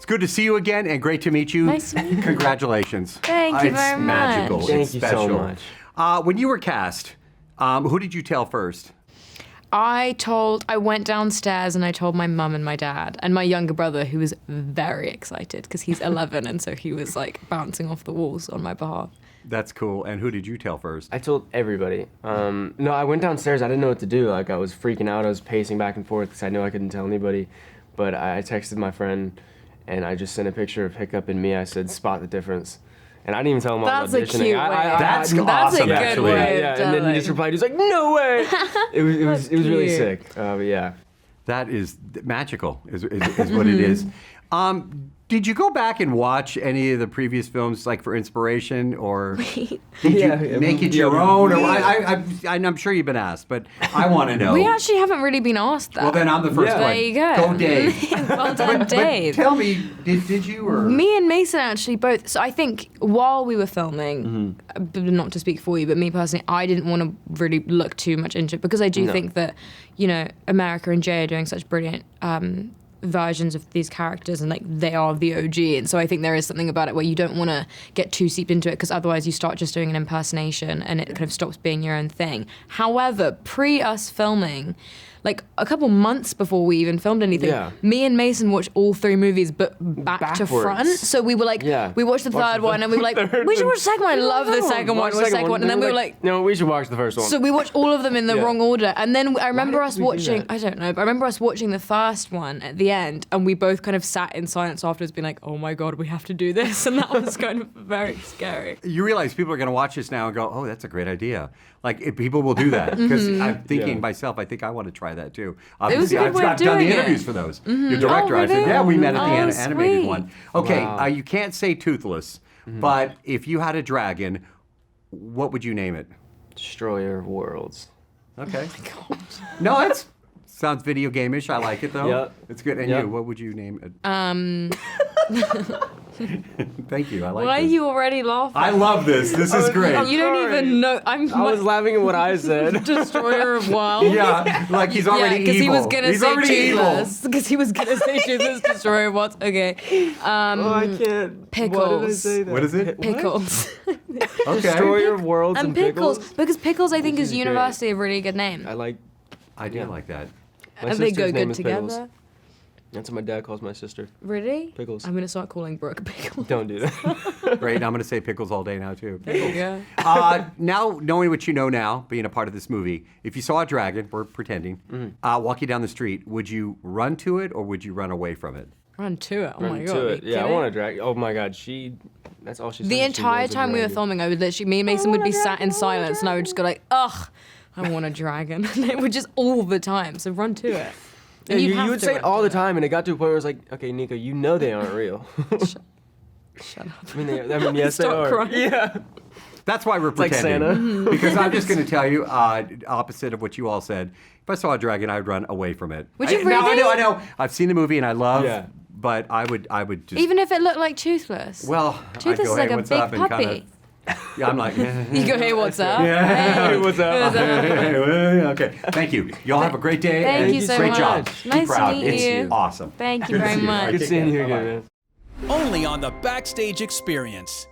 It's good to see you again and great to meet you. Nice to meet you. Congratulations. Thank you very It's much. magical. Thank It's you special. so much. When you were cast, who did you tell first? I went downstairs and I told my mum and my dad and my younger brother, who was very excited because he's 11 and so he was like bouncing off the walls on my behalf. That's cool. And who did you tell first? I told everybody. No, I went downstairs. I didn't know what to do. Like, I was freaking out. I was pacing back and forth because I knew I couldn't tell anybody. But I texted my friend, and I just sent a picture of Hiccup and me. I said, spot the difference. And I didn't even tell him I was That's a auditioning. cute way. That's That's awesome, a good actually. way. Yeah, and then he just replied. He was like, "No way!" It was really cute. sick. But yeah. That is magical, is what it is. Did you go back and watch any of the previous films, like for inspiration, or did you make it your own? Or I'm sure you've been asked, but I want to know. We actually haven't really been asked that. Well, then I'm the first one. There you go. Go, Dave. Well done, Dave. But tell me, did you or Me and Mason actually both. So I think while we were filming, not to speak for you, but me personally, I didn't want to really look too much into it because I do think that, you know, America and Jay are doing such brilliant versions of these characters and like they are the OG, and so I think there is something about it where you don't want to get too seeped into it because otherwise you start just doing an impersonation and it kind of stops being your own thing. However, pre us filming, like a couple months before we even filmed anything, me and Mason watched all 3 movies but back to front. So we were like, we watched the third one and we were like, we should watch the second one. I love the second one. Watch the second one. And then we were like, no, we should watch the first one. so we watched all of them in the wrong order. And then I remember us watching, I don't know, but I remember us watching the first one at the end and we both kind of sat in silence afterwards being like, oh my God, we have to do this. And that was kind of very scary. you realize people are going to watch this now and go, oh, that's a great idea. Like, people will do that. Because I'm thinking myself, I think I want to try that too. was a good way of I've done doing the it. interviews for those. Your director, I said, really? yeah, we met at the Oh, animated sweet. one. Okay, Wow. you can't say toothless, but if you had a dragon, what would you name it? Destroyer of Worlds. Okay. No, it's sounds video game-ish. I like it though. Yep. It's good. And Yep. you, what would you name it? Thank you. I like Why are this. you already laughing? I love this. This is great. You don't even know. I was laughing at what I said. Destroyer of worlds. Yeah, like he's already evil. because he was gonna He's say already evil. toothless. Because he was gonna say toothless, destroyer of worlds. Okay. Oh, I can't. Pickles. Why did I say that? What is it? Pickles. Okay. Destroyer of Worlds and pickles. Because pickles, I think, is is great. universally a really good name. I do like that. My And they go sister's name good is together. Pickles. That's what my dad calls my sister. Really? Pickles. I'm gonna start calling Brooke Pickles. Don't do that. Great. I'm going to say pickles all day now too. There you go. Now, knowing what you know now, being a part of this movie, if you saw a dragon, we're pretending, walking down the street, would you run to it or would you run away from it? Run to it. Oh my Run God. to are it. you Yeah, I kidding? want a dragon. Oh my God, that's all she said. The She entire loves a time we were dragon. filming, I would literally, me and Mason would be sat in silence, and I would just go like, ugh, I want a dragon. And it would just all the time. So run to it. Yeah, And you have would to say run it all to the time, and it got to a point where it was like, okay, Nico, you know they aren't real. Shut up. I mean, yes, they Stop are. crying. Yeah. That's why we're like pretending. Santa. Because I'm just going to tell you, opposite of what you all said, if I saw a dragon, I'd run away from it. Would you Now, really? I know. I've seen the movie and I love, Yeah. but I would just, Even if it looked like Toothless. well, I'd Toothless go, is like hey, a what's big up? And puppy. kinda, yeah, I'm like, You go, hey, what's up? Yeah. Hey, what's up? Okay, thank you. Y'all have a great day. Thank and you so great much. job. Nice Be proud. to meet It's you. awesome. Thank you Good to very see you. much. All right, Good take seeing care. you Bye-bye. again, man. Only on the Backstage Experience.